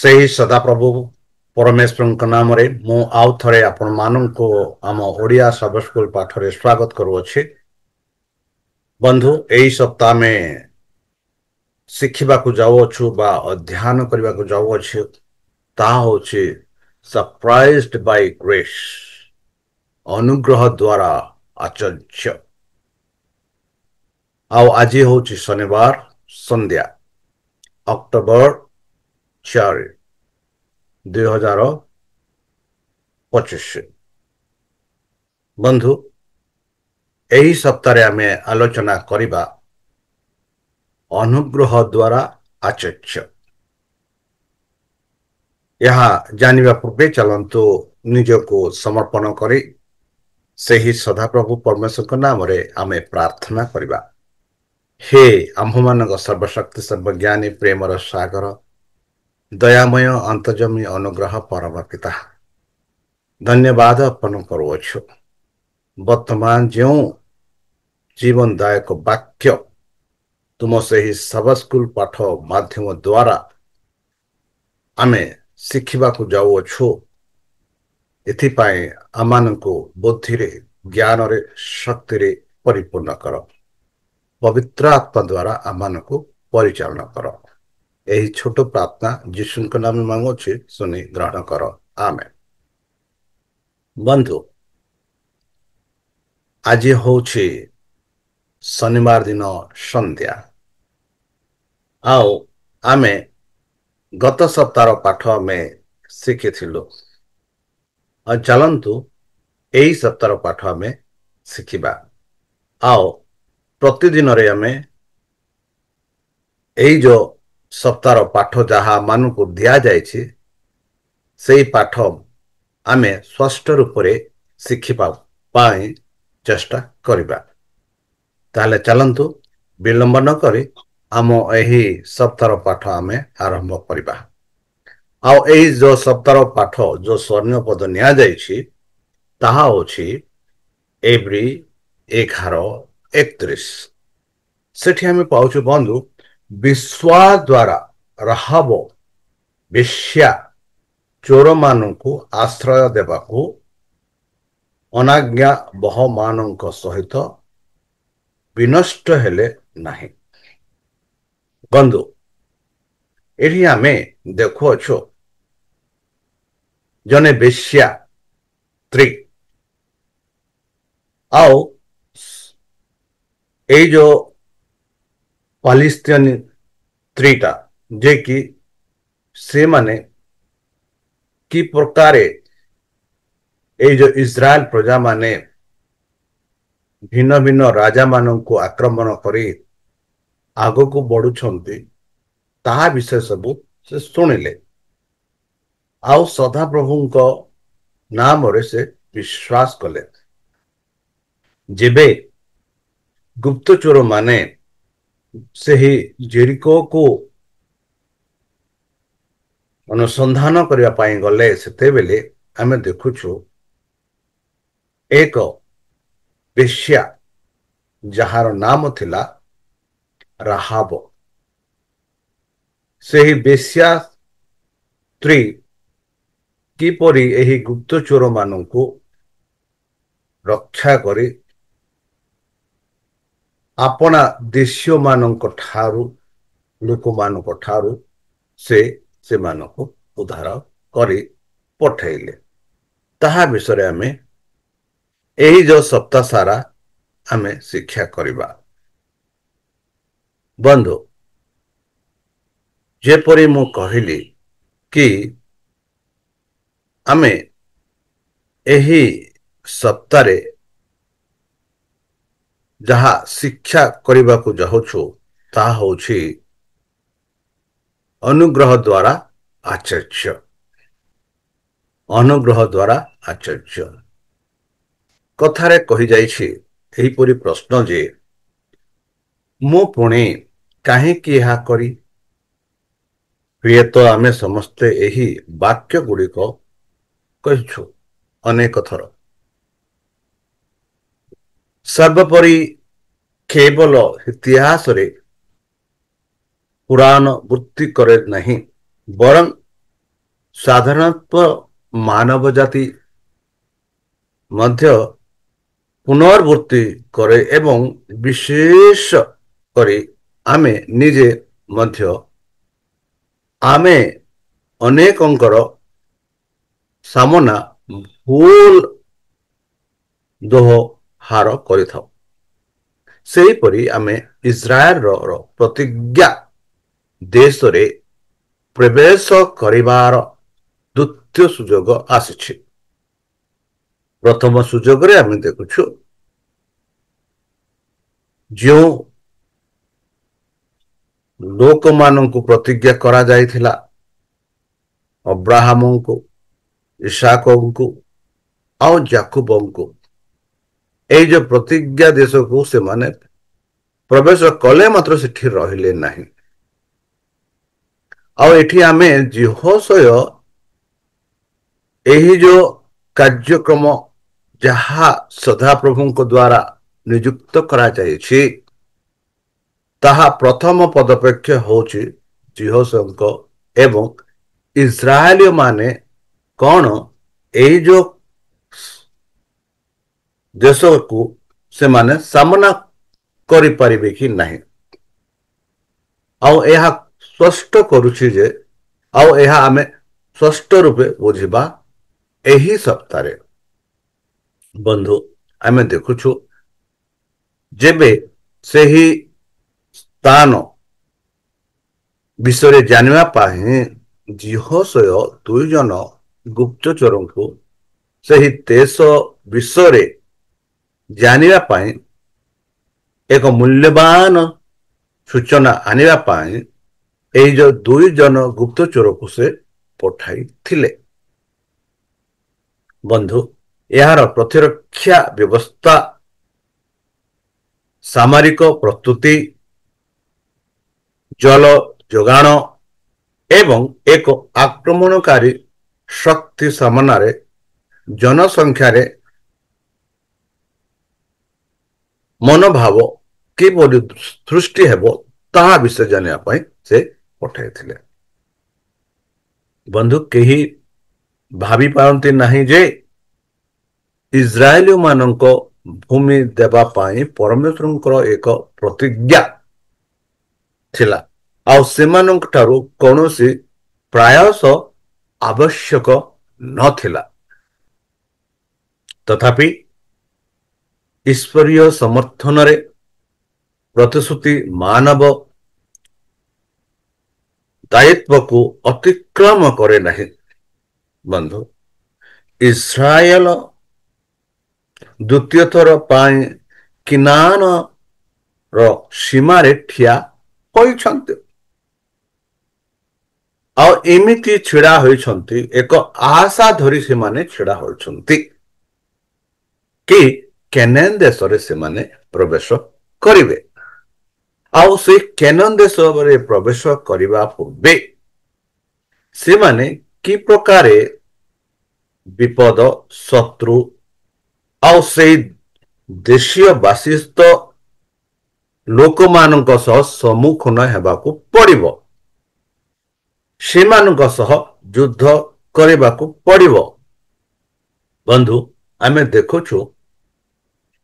ସେହି ସଦାପ୍ରଭୁ ପରମେଶ୍ୱରଙ୍କ ନାମରେ ମୁଁ ଆଉ ଥରେ ଆପଣମାନଙ୍କୁ ଆମ ଓଡ଼ିଆ ସବ ସ୍କୁଲ ପାଠରେ ସ୍ୱାଗତ କରୁଅଛି। ବନ୍ଧୁ, ଏହି ସପ୍ତାହ ଆମେ ଶିଖିବାକୁ ଯାଉଅଛୁ ବା ଅଧ୍ୟୟନ କରିବାକୁ ଯାଉଅଛୁ, ତାହା ହେଉଛି ସରପ୍ରାଇଜ୍ଡ ବାଇ ଗ୍ରେସ୍, ଅନୁଗ୍ରହ ଦ୍ୱାରା ଆଚର୍ଯ୍ୟ। ଆଉ ଆଜି ହେଉଛି ଶନିବାର ସନ୍ଧ୍ୟା, ଅକ୍ଟୋବର 4, 2025। ବନ୍ଧୁ, ଏହି ସପ୍ତାହରେ ଆମେ ଆଲୋଚନା କରିବା ଅନୁଗ୍ରହ ଦ୍ୱାରା ଆଚର୍ଯ୍ୟ। ଏହା ଜାଣିବା ପୂର୍ବେ ଚାଲନ୍ତୁ ନିଜକୁ ସମର୍ପଣ କରି ସେହି ସଦାପ୍ରଭୁ ପରମେଶ୍ୱରଙ୍କ ନାମରେ ଆମେ ପ୍ରାର୍ଥନା କରିବା। ହେ ଆମ୍ଭମାନଙ୍କ ସର୍ବଶକ୍ତି ସର୍ବଜ୍ଞାନୀ ପ୍ରେମର ସାଗର, ଦୟାମୟ ଅନ୍ତର୍ଯାମୀ ଅନୁଗ୍ରହ ପରମ ପିତା, ଧନ୍ୟବାଦ ଅର୍ପଣ କରୁଅଛୁ। ବର୍ତ୍ତମାନ ଯେଉଁ ଜୀବନଦାୟକ ବାକ୍ୟ ତୁମ ସେହି ସବ ସ୍କୁଲ ପାଠ ମାଧ୍ୟମ ଦ୍ୱାରା ଆମେ ଶିଖିବାକୁ ଯାଉଅଛୁ, ଏଥିପାଇଁ ଆମମାନଙ୍କୁ ବୁଦ୍ଧିରେ, ଜ୍ଞାନରେ, ଶକ୍ତିରେ ପରିପୂର୍ଣ୍ଣ କର। ପବିତ୍ର ଆତ୍ମା ଦ୍ୱାରା ଆମମାନଙ୍କୁ ପରିଚାଳନା କର। ଏହି ଛୋଟ ପ୍ରାର୍ଥନା ଯୀଶୁଙ୍କ ନାମରେ ମାଗୁଅଛି, ଶୁଣି ଗ୍ରହଣ କର। ଆମେନ୍। ବନ୍ଧୁ, ଆଜି ହେଉଛି ଶନିବାର ଦିନ ସନ୍ଧ୍ୟା। ଆଉ ଆମେ ଗତ ସପ୍ତାହର ପାଠ ଆମେ ଶିଖିଥିଲୁ। ଆଉ ଚାଲନ୍ତୁ ଏହି ସପ୍ତାହର ପାଠ ଆମେ ଶିଖିବା। ଆଉ ପ୍ରତିଦିନରେ ଆମେ ଏଇ ଯେଉଁ ସପ୍ତାହର ପାଠ ଯାହା ମାନଙ୍କୁ ଦିଆଯାଇଛି, ସେଇ ପାଠ ଆମେ ସ୍ପଷ୍ଟ ରୂପରେ ଶିଖିବା ପାଇଁ ଚେଷ୍ଟା କରିବା। ତାହେଲେ ଚାଲନ୍ତୁ ବିଳମ୍ବ ନ କରି ଆମ ଏହି ସପ୍ତାହର ପାଠ ଆମେ ଆରମ୍ଭ କରିବା। ଆଉ ଏହି ଯେଉଁ ସପ୍ତାହର ପାଠ ଯେଉଁ ସ୍ୱର୍ଣ୍ଣ ପଦ ନିଆଯାଇଛି, ତାହା ହେଉଛି ଏବ୍ରୀ 11:31। ସେଠି ଆମେ ପାଉଛୁ, ବନ୍ଧୁ, ବିଶ୍ୱାସ ଦ୍ୱାରା ରାହାବ ବେଶ୍ୟା ଚୋରମାନଙ୍କୁ ଆଶ୍ରୟ ଦେବାକୁ ଅନାଜ୍ଞାବହମାନଙ୍କ ସହିତ ବିନଷ୍ଟ ହେଲେ ନାହିଁ। ବନ୍ଧୁ, ଏଠି ଆମେ ଦେଖୁଅଛୁ ଜଣେ ବେଶ୍ୟା ସ୍ତ୍ରୀ, ଆଉ ଏଇ ଯେଉଁ ପାଲିସ୍ତିନ ସ୍ତ୍ରୀଟା, ଯେ କି ସେମାନେ କି ପ୍ରକାର ଏଇ ଯେଉଁ ଇସ୍ରାଏଲ ପ୍ରଜାମାନେ ଭିନ୍ନ ଭିନ୍ନ ରାଜାମାନଙ୍କୁ ଆକ୍ରମଣ କରି ଆଗକୁ ବଢୁଛନ୍ତି, ତାହା ବିଷୟ ସବୁ ସେ ଶୁଣିଲେ। ଆଉ ସଦାପ୍ରଭୁଙ୍କ ନାମରେ ସେ ବିଶ୍ୱାସ କଲେ। ଯେବେ ଗୁପ୍ତଚୋର ମାନେ ସେହି ଜେରିକୋକୁ ଅନୁସନ୍ଧାନ କରିବା ପାଇଁ ଗଲେ, ସେତେବେଳେ ଆମେ ଦେଖୁଛୁ ଏକ ବେଶ୍ୟା ଯାହାର ନାମ ଥିଲା ରାହାବ। ସେହି ବେଶ୍ୟା ସ୍ତ୍ରୀ କିପରି ଏହି ଗୁପ୍ତଚୋର ମାନଙ୍କୁ ରକ୍ଷା କରି ଆପଣା ଦେଶୀୟମାନଙ୍କ ଠାରୁ, ଲୋକମାନଙ୍କ ଠାରୁ ସେମାନଙ୍କୁ ଉଦ୍ଧାର କରି ପଠାଇଲେ, ତାହା ବିଷୟରେ ଆମେ ଏହି ଯେଉଁ ସପ୍ତାହ ସାରା ଆମେ ଶିକ୍ଷା କରିବା। ବନ୍ଧୁ, ଯେପରି ମୁଁ କହିଲି କି ଆମେ ଏହି ସପ୍ତାହରେ ଯାହା ଶିକ୍ଷା କରିବାକୁ ଯାଉଛୁ, ତାହା ହେଉଛି ଅନୁଗ୍ରହ ଦ୍ୱାରା ଆଚର୍ଯ୍ୟ। ଅନୁଗ୍ରହ ଦ୍ୱାରା ଆଚର୍ଯ୍ୟ କଥାରେ କହିଯାଇଛି ଏହିପରି ପ୍ରଶ୍ନ ଯେ, ମୁଁ ପୁଣି କାହିଁକି ଏହା କରି? ହୁଏତ ଆମେ ସମସ୍ତେ ଏହି ବାକ୍ୟ ଗୁଡ଼ିକ କହିଛୁ ଅନେକ ଥର। ସର୍ବୋପରି କେବଳ ଇତିହାସରେ ପୁରାଣ ବୃତ୍ତି କରେ ନାହିଁ, ବରଂ ସାଧାରଣତଃ ମାନବ ଜାତି ମଧ୍ୟ ପୁନରାବୃତ୍ତି କରେ ଏବଂ ବିଶେଷ କରି ଆମେ ନିଜେ ମଧ୍ୟ ଆମେ ଅନେକଙ୍କର ସାମନା ଭୁଲ ଦୋହାର କରିଥାଉ। ସେହିପରି ଆମେ ଇସ୍ରାଏଲର ପ୍ରତିଜ୍ଞା ଦେଶରେ ପ୍ରବେଶ କରିବାର ଦ୍ୱିତୀୟ ସୁଯୋଗ ଆସିଛି। ପ୍ରଥମ ସୁଯୋଗରେ ଆମେ ଦେଖୁଛୁ ଯେଉଁ ଲୋକମାନଙ୍କୁ ପ୍ରତିଜ୍ଞା କରାଯାଇଥିଲା, ଅବ୍ରାହମଙ୍କୁ, ଇସାକଙ୍କୁ ଆଉ ଯାକୁବଙ୍କୁ, ଏଇ ଯୋଉ ପ୍ରତିଜ୍ଞା ଦେଶକୁ ସେମାନେ ପ୍ରବେଶ କଲେ ମାତ୍ର ସେଠି ରହିଲେ ନାହିଁ। ଆଉ ଏଠି ଆମେ ଯହୋଶୂଆ ଏହି ଯୋଉ କାର୍ଯ୍ୟକ୍ରମ ଯାହା ସଦାପ୍ରଭୁଙ୍କ ଦ୍ୱାରା ନିଯୁକ୍ତ କରାଯାଇଛି, ତାହା ପ୍ରଥମ ପଦକ୍ଷେପ ହେଉଛି ଯହୋଶୂଆଙ୍କ ଏବଂ ଇସ୍ରାଏଲୀୟ ମାନେ କଣ ଏଇ ଯୋଉ ଦେଶକୁ ସେମାନେ ସାମନା କରିପାରିବେ କି ନାହିଁ। ଆଉ ଏହା ସ୍ପଷ୍ଟ କରୁଛି ଯେ, ଆଉ ଏହା ଆମେ ସ୍ପଷ୍ଟ ରୂପେ ବୁଝିବା ଏହି ସପ୍ତାହରେ। ବନ୍ଧୁ, ଆମେ ଦେଖୁଛୁ ଯେବେ ସେହି ସ୍ଥାନ ବିଷୟରେ ଜାଣିବା ପାଇଁ ଯହୋଶୂଆ ଦୁଇ ଜଣ ଗୁପ୍ତଚରଙ୍କୁ ସେହି ଦେଶ ବିଷୟରେ ଜାଣିବା ପାଇଁ ଏକ ମୂଲ୍ୟବାନ ସୂଚନା ଆଣିବା ପାଇଁ ଏହି ଯୋଉ ଦୁଇ ଜଣ ଗୁପ୍ତଚରକୁ ସେ ପଠାଇଥିଲେ। ବନ୍ଧୁ, ଏହାର ପ୍ରତିରକ୍ଷା ବ୍ୟବସ୍ଥା, ସାମରିକ ପ୍ରସ୍ତୁତି, ଜଳ ଯୋଗାଣ ଏବଂ ଏକ ଆକ୍ରମଣକାରୀ ଶକ୍ତି ସାମନାରେ ଜନସଂଖ୍ୟାରେ ମନୋଭାବ କିପରି ସୃଷ୍ଟି ହେବ ତାହା ବିଷୟ ଜାଣିବା ପାଇଁ ସେ ପଠାଇଥିଲେ। ବନ୍ଧୁ, କେହି ଭାବି ପାରନ୍ତି ନାହିଁ ଯେ ଇସ୍ରାଏଲୀୟ ମାନଙ୍କ ଭୂମି ଦେବା ପାଇଁ ପରମେଶ୍ୱରଙ୍କର ଏକ ପ୍ରତିଜ୍ଞା ଥିଲା, ଆଉ ସେମାନଙ୍କ ଠାରୁ କୌଣସି ପ୍ରୟାସ ଆବଶ୍ୟକ ନଥିଲା। ତଥାପି ଈଶ୍ୱରୀୟ ସମର୍ଥନରେ ପ୍ରତିଶ୍ରୁତି ମାନବ ଦାୟିତ୍ୱକୁ ଅତିକ୍ରମ କରେ ନାହିଁ। ବନ୍ଧୁ, ଇସ୍ରାଏଲ ଦ୍ୱିତୀୟ ଥର ପାଇଁ କିନାନର ସୀମାରେ ଠିଆ ହୋଇଛନ୍ତି। ଆଉ ଏମିତି ଛିଡା ହୋଇଛନ୍ତି, ଏକ ଆଶା ଧରି ସେମାନେ ଛିଡା ହୋଇଛନ୍ତି କି କେନାନ ଦେଶରେ ସେମାନେ ପ୍ରବେଶ କରିବେ। ଆଉ ସେଇ କେନାନ ଦେଶରେ ପ୍ରବେଶ କରିବା ପୂର୍ବେ ସେମାନେ କି ପ୍ରକାର ବିପଦ, ଶତ୍ରୁ ଆଉ ସେଇ ଦେଶୀୟ ବାସିସ୍ତ ଲୋକମାନଙ୍କ ସହ ସମ୍ମୁଖୀନ ହେବାକୁ ପଡିବ, ସେମାନଙ୍କ ସହ ଯୁଦ୍ଧ କରିବାକୁ ପଡିବ। ବନ୍ଧୁ, ଆମେ ଦେଖୁଛୁ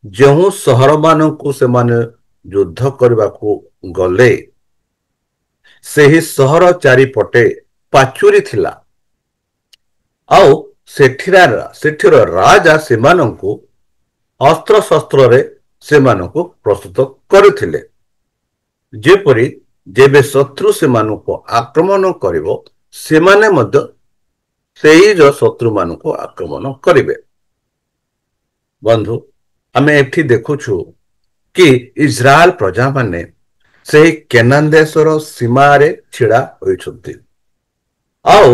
ଯେଉଁ ସହରମାନଙ୍କୁ ସେମାନେ ଯୁଦ୍ଧ କରିବାକୁ ଗଲେ, ସେହି ସହର ଚାରିପଟେ ପାଚୁରୀ ଥିଲା, ଆଉ ସେଠିର ରାଜା ସେମାନଙ୍କୁ ଅସ୍ତ୍ରଶସ୍ତ୍ରରେ ସେମାନଙ୍କୁ ପ୍ରସ୍ତୁତ କରିଥିଲେ, ଯେପରି ଯେବେ ଶତ୍ରୁ ସେମାନଙ୍କୁ ଆକ୍ରମଣ କରିବ, ସେମାନେ ମଧ୍ୟ ସେଇ ଯୋଉ ଶତ୍ରୁମାନଙ୍କୁ ଆକ୍ରମଣ କରିବେ। ବନ୍ଧୁ, ଆମେ ଏଠି ଦେଖୁଛୁ କି ଇସ୍ରାଏଲ ପ୍ରଜାମାନେ ସେହି କେନାନ ଦେଶର ସୀମାରେ ଛିଡା ହୋଇଛନ୍ତି। ଆଉ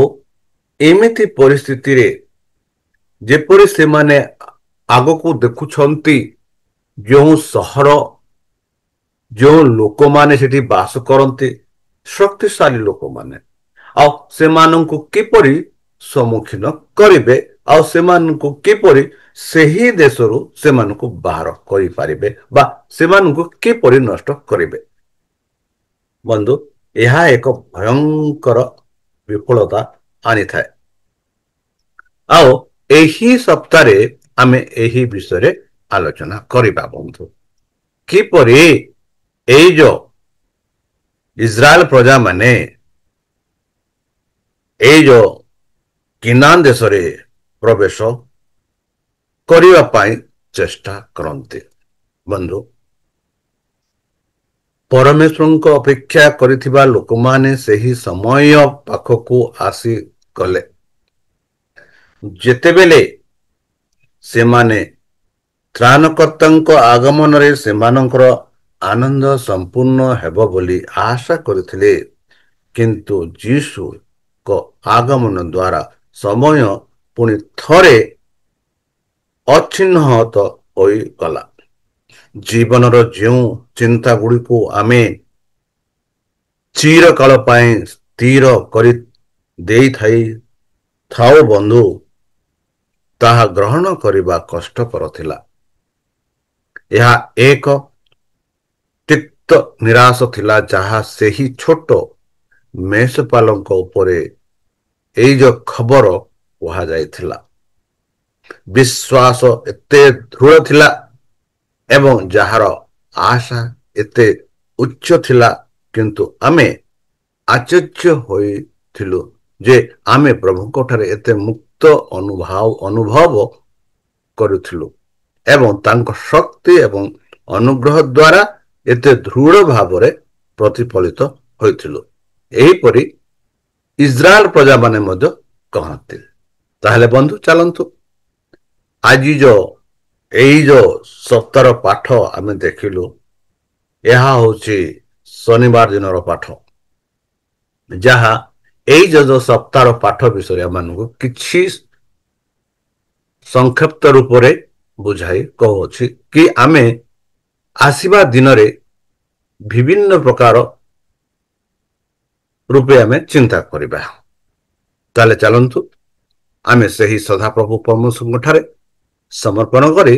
ଏମିତି ପରିସ୍ଥିତିରେ ଯେପରି ସେମାନେ ଆଗକୁ ଦେଖୁଛନ୍ତି ଯେଉଁ ସହର, ଯେଉଁ ଲୋକମାନେ ସେଠି ବାସ କରନ୍ତି, ଶକ୍ତିଶାଳୀ ଲୋକମାନେ, ଆଉ ସେମାନଙ୍କୁ କିପରି ସମ୍ମୁଖୀନ କରିବେ, ଆଉ ସେମାନଙ୍କୁ କିପରି ସେହି ଦେଶରୁ ସେମାନଙ୍କୁ ବାହାର କରିପାରିବେ ବା ସେମାନଙ୍କୁ କିପରି ନଷ୍ଟ କରିବେ। ବନ୍ଧୁ, ଏହା ଏକ ଭୟଙ୍କର ବିଫଳତା ଆଣିଥାଏ। ଆଉ ଏହି ସପ୍ତାହରେ ଆମେ ଏହି ବିଷୟରେ ଆଲୋଚନା କରିବା ବନ୍ଧୁ। କିପରି ଏଇ ଯୋଉ ଇସ୍ରାଏଲ ପ୍ରଜାମାନେ ଏଇ ଯୋଉ କିନାନ ଦେଶରେ ପ୍ରବେଶ କରିବା ପାଇଁ ଚେଷ୍ଟା କରନ୍ତି। ବନ୍ଧୁ, ପରମେଶ୍ୱରଙ୍କ ଅପେକ୍ଷା କରିଥିବା ଲୋକମାନେ ସେହି ସମୟ ପାଖକୁ ଆସିଗଲେ ଯେତେବେଳେ ସେମାନେ ତ୍ରାଣକର୍ତ୍ତାଙ୍କ ଆଗମନରେ ସେମାନଙ୍କର ଆନନ୍ଦ ସମ୍ପୂର୍ଣ୍ଣ ହେବ ବୋଲି ଆଶା କରିଥିଲେ। କିନ୍ତୁ ଯୀଶୁଙ୍କ ଆଗମନ ଦ୍ୱାରା ସମୟ ପୁଣି ଥରେ ଅଚିହ୍ନିତ ହୋଇଗଲା। ଜୀବନର ଯେଉଁ ଚିନ୍ତା ଗୁଡ଼ିକୁ ଆମେ ଚିରକାଳ ପାଇଁ ସ୍ଥିର କରି ଦେଇଥାଉ ବନ୍ଧୁ, ତାହା ଗ୍ରହଣ କରିବା କଷ୍ଟକର ଥିଲା। ଏହା ଏକ ତିକ୍ତ ନିରାଶ ଥିଲା ଯାହା ସେହି ଛୋଟ ମେଷପାଲଙ୍କ ଉପରେ ଏଇ ଯୋଉ ଖବର କୁହାଯାଇଥିଲା। ବିଶ୍ୱାସ ଏତେ ଦୃଢ଼ ଥିଲା ଏବଂ ଯାହାର ଆଶା ଏତେ ଉଚ୍ଚ ଥିଲା, କିନ୍ତୁ ଆମେ ଆଶ୍ଚର୍ଯ୍ୟ ହୋଇଥିଲୁ ଯେ ଆମେ ପ୍ରଭୁଙ୍କ ଠାରେ ଏତେ ମୁକ୍ତ ଅନୁଭବ କରୁଥିଲୁ ଏବଂ ତାଙ୍କ ଶକ୍ତି ଏବଂ ଅନୁଗ୍ରହ ଦ୍ୱାରା ଏତେ ଦୃଢ଼ ଭାବରେ ପ୍ରତିଫଳିତ ହୋଇଥିଲୁ। ଏହିପରି ଇସ୍ରାଏଲ ପ୍ରଜାମାନେ ମଧ୍ୟ କହନ୍ତି। ତାହେଲେ ବନ୍ଧୁ, ଚାଲନ୍ତୁ ଆଜି ଏଇ ସପ୍ତାହର ପାଠ ଆମେ ଦେଖିଲୁ। ଏହା ହେଉଛି ଶନିବାର ଦିନର ପାଠ, ଯାହା ଏଇ ଯୋଉ ସପ୍ତାହର ପାଠ ବିଷୟରେ ଆମମାନଙ୍କୁ କିଛି ସଂକ୍ଷିପ୍ତ ରୂପରେ ବୁଝାଇ କହୁଅଛି କି ଆମେ ଆସିବା ଦିନରେ ବିଭିନ୍ନ ପ୍ରକାର ରୂପେ ଆମେ ଚିନ୍ତା କରିବା। ତାହେଲେ ଚାଲନ୍ତୁ ଆମେ ସେହି ସଦାପ୍ରଭୁ ପରମେଶ୍ୱରଙ୍କ ଠାରେ ସମର୍ପଣ କରି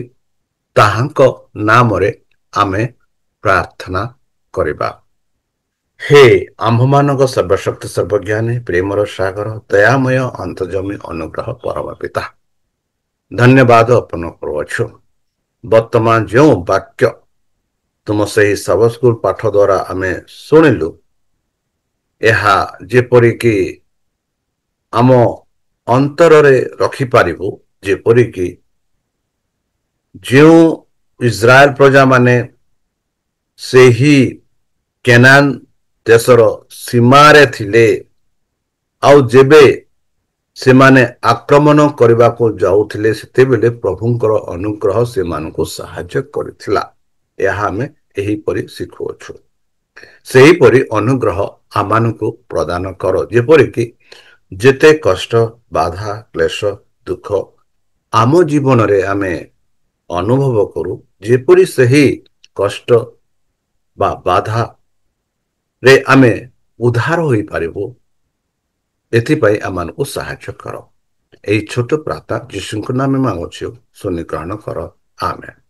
ତାହାଙ୍କ ନାମରେ ଆମେ ପ୍ରାର୍ଥନା କରିବା। ହେ ଆମ୍ଭମାନଙ୍କ ସର୍ବଶକ୍ତି ସର୍ବଜ୍ଞାନୀ ପ୍ରେମର ସାଗର ଦୟାମୟ ଅନ୍ତର୍ଜମୀ ଅନୁଗ୍ରହ ପରମ ପିତା, ଧନ୍ୟବାଦ ଅର୍ପଣ କରୁଅଛୁ। ବର୍ତ୍ତମାନ ଯେଉଁ ବାକ୍ୟ ତୁମ ସେହି ସବତ ସ୍କୁଲ ପାଠ ଦ୍ୱାରା ଆମେ ଶୁଣିଲୁ, ଏହା ଯେପରିକି ଆମ ଅନ୍ତରରେ ରଖିପାରିବୁ, ଯେପରିକି ଯେଉଁ ଇସ୍ରାଏଲ ପ୍ରଜାମାନେ ସେହି କେନାନ ଦେଶର ସୀମାରେ ଥିଲେ ଆଉ ଯେବେ ସେମାନେ ଆକ୍ରମଣ କରିବାକୁ ଯାଉଥିଲେ ସେତେବେଳେ ପ୍ରଭୁଙ୍କର ଅନୁଗ୍ରହ ସେମାନଙ୍କୁ ସାହାଯ୍ୟ କରିଥିଲା। ଏହା ଆମେ ଏହିପରି ଶିଖୁଅଛୁ। ସେହିପରି ଅନୁଗ୍ରହ ଆମମାନଙ୍କୁ ପ୍ରଦାନ କର, ଯେପରିକି ଯେତେ କଷ୍ଟ, ବାଧା, କ୍ଲେଶ, ଦୁଃଖ ଆମ ଜୀବନରେ ଆମେ ଅନୁଭବ କରୁ, ଯେପରି ସେହି କଷ୍ଟ ବା ବାଧାରେ ଆମେ ଉଦ୍ଧାର ହୋଇପାରିବୁ, ଏଥିପାଇଁ ଆମମାନଙ୍କୁ ସାହାଯ୍ୟ କର। ଏହି ଛୋଟ ପ୍ରାର୍ଥନା ଯୀଶୁଙ୍କ ନାମରେ ମାଗୁଛୁ, ଶୁଣି ଗ୍ରହଣ କର। ଆମେନ୍।